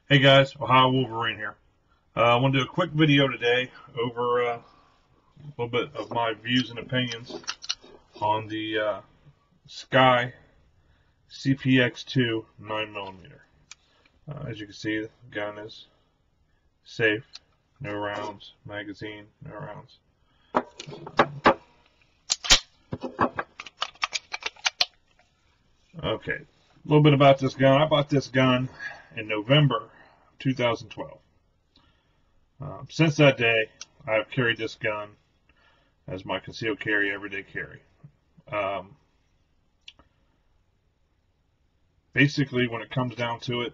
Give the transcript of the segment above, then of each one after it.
Hey guys, Ohio Wolverine here. I want to do a quick video today over a little bit of my views and opinions on the SCCY CPX2 9mm. As you can see, the gun is safe, no rounds, magazine, no rounds. Okay, a little bit about this gun. I bought this gun in November 2012. Since that day, I've carried this gun as my concealed carry, everyday carry. Basically, when it comes down to it,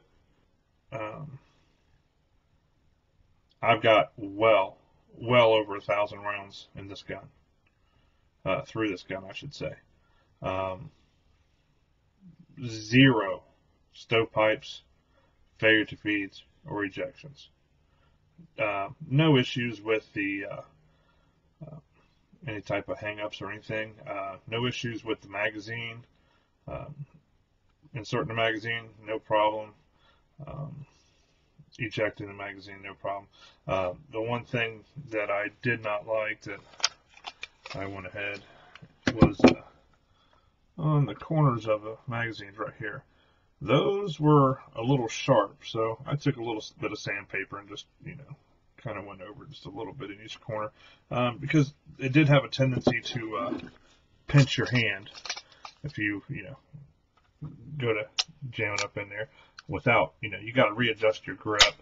I've got well over 1,000 rounds in this gun, through this gun, I should say. Zero stovepipes, failure to feeds, or ejections. No issues with the any type of hang-ups or anything. No issues with the magazine. Inserting the magazine, no problem. Ejecting the magazine, no problem. The one thing that I did not like that I went ahead was on the corners of the magazines right here. Those were a little sharp, so I took a little bit of sandpaper and just, kind of went over just a little bit in each corner, because it did have a tendency to pinch your hand if you go to jam it up in there without, you got to readjust your grip.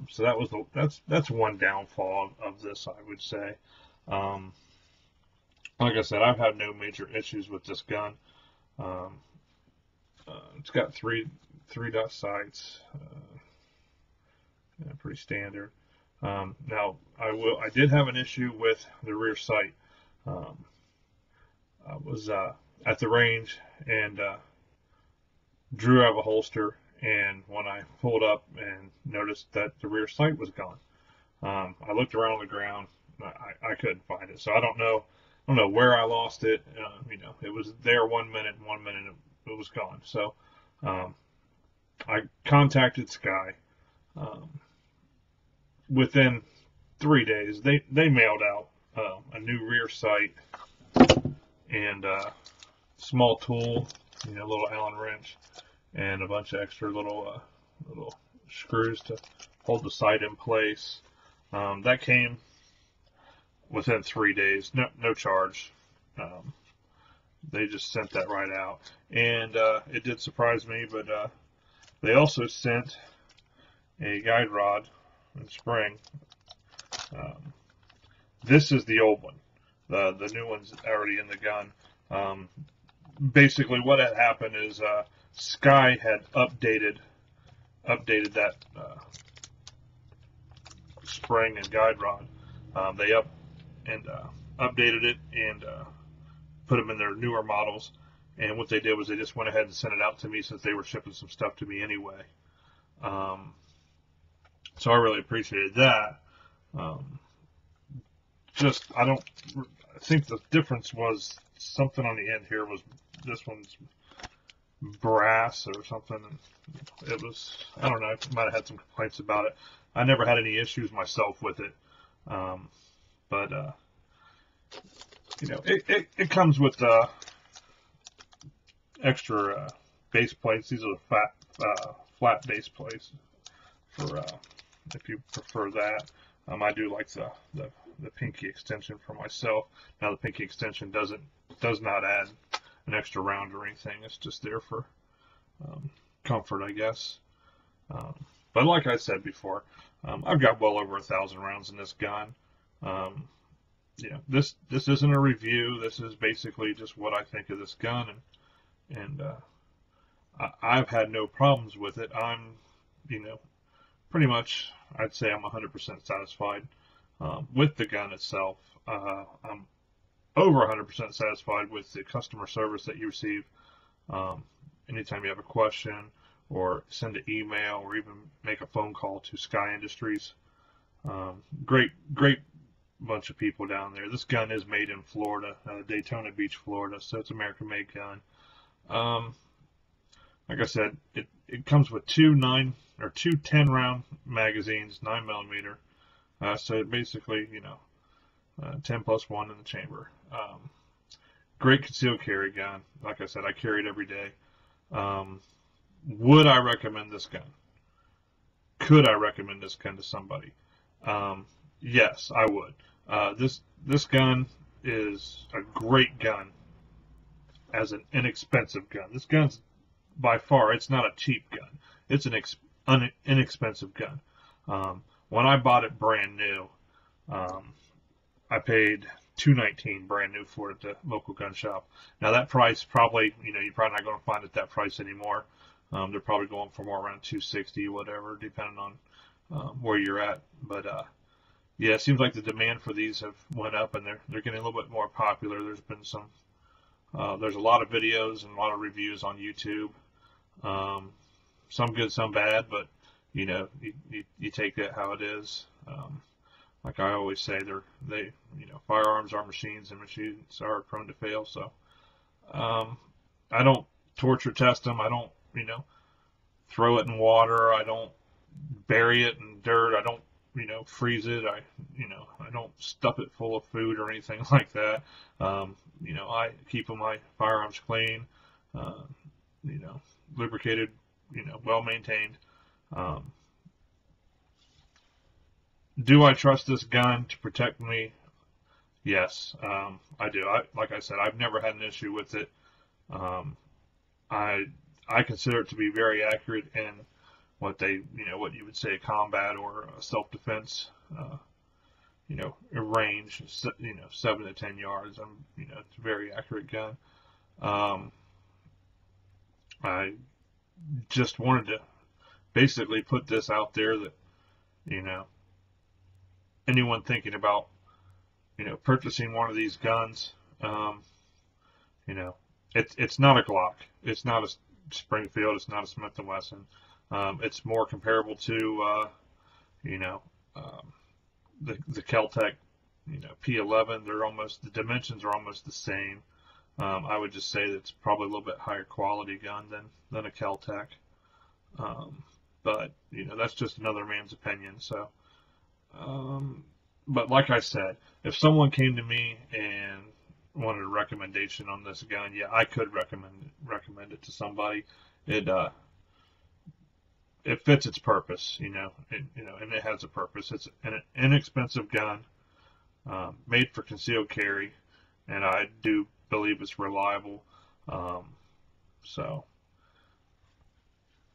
So that was that's one downfall of this, I would say. Like I said, I've had no major issues with this gun. It's got three dot sights, pretty standard. Now I did have an issue with the rear sight. I was at the range and drew out of a holster, and when I pulled up and noticed that the rear sight was gone, I looked around on the ground. I couldn't find it, so I don't know where I lost it. It was there 1 minute, it was gone. So I contacted SCCY. Within 3 days, they mailed out a new rear sight and small tool, a little Allen wrench, and a bunch of extra little screws to hold the sight in place. That came within 3 days, no charge. They just sent that right out, and it did surprise me. But they also sent a guide rod and spring. This is the old one. The new one's already in the gun. Basically, what had happened is SCCY had updated that spring and guide rod. They updated it and put them in their newer models. And what they did was they just went ahead and sent it out to me, since they were shipping some stuff to me anyway. So I really appreciated that. I think the difference was something on the end here. Was this one's brass or something? It was, I don't know, I might have had some complaints about it. I never had any issues myself with it. But it comes with extra base plates. These are the flat base plates for if you prefer that. I do like the pinky extension for myself. Now the pinky extension does not add an extra round or anything. It's just there for comfort, I guess. But like I said before, I've got well over 1,000 rounds in this gun. This isn't a review. This is basically just what I think of this gun, and I've had no problems with it. I'm, pretty much, I'd say I'm 100% satisfied with the gun itself. I'm over 100% satisfied with the customer service that you receive. Anytime you have a question, or send an email, or even make a phone call to SCCY Industries. Great bunch of people down there. This gun is made in Florida, Daytona Beach, Florida, so it's American-made gun. like I said, it comes with two 10-round magazines, 9mm. So basically, 10 plus 1 in the chamber. Great concealed carry gun. Like I said, I carry it every day. Would I recommend this gun? Could I recommend this gun to somebody? Yes, I would. This gun is a great gun as an inexpensive gun. This gun's by far, it's not a cheap gun. It's an inexpensive gun. When I bought it brand new, I paid $219 brand new for it at the local gun shop. Now that price probably, you're probably not going to find it that price anymore. They're probably going for more around $260, whatever, depending on where you're at. But yeah, it seems like the demand for these have went up, and they're getting a little bit more popular. There's been there's a lot of videos and a lot of reviews on YouTube. Some good, some bad, but you take that how it is. Like I always say, firearms are machines, and machines are prone to fail. So I don't torture test them. I don't throw it in water. I don't bury it in dirt. I don't freeze it. I don't stuff it full of food or anything like that. I keep my firearms clean, lubricated, well maintained. Do I trust this gun to protect me? Yes, I do. Like I said, I've never had an issue with it. I consider it to be very accurate in what what you would say combat or self-defense, range, 7 to 10 yards. It's a very accurate gun. I just wanted to basically put this out there that, anyone thinking about, purchasing one of these guns, it's not a Glock. It's not a Springfield. It's not a Smith & Wesson. It's more comparable to, the Kel-Tec, P11. The dimensions are almost the same. I would just say that it's probably a little bit higher quality gun than a Kel-Tec. But, that's just another man's opinion. So, but like I said, if someone came to me and wanted a recommendation on this gun, yeah, I could recommend it to somebody. It fits its purpose, and it has a purpose. It's an inexpensive gun, made for concealed carry, and I do believe it's reliable. So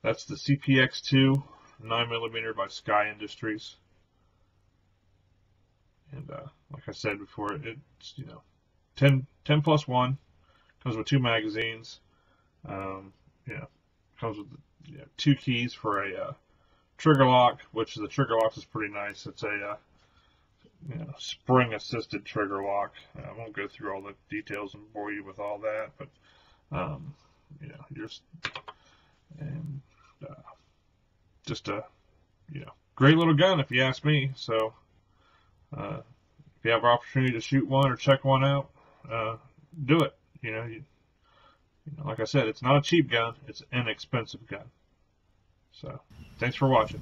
that's the CPX2 9mm by Sky Industries. And like I said before, it's 10 plus 1, comes with 2 magazines. Comes with 2 keys for a trigger lock, which the trigger lock is pretty nice. It's a spring assisted trigger lock. I won't go through all the details and bore you with all that, but just a great little gun if you ask me. So if you have an opportunity to shoot one or check one out, do it. Like I said, it's not a cheap gun. It's an inexpensive gun. So thanks for watching.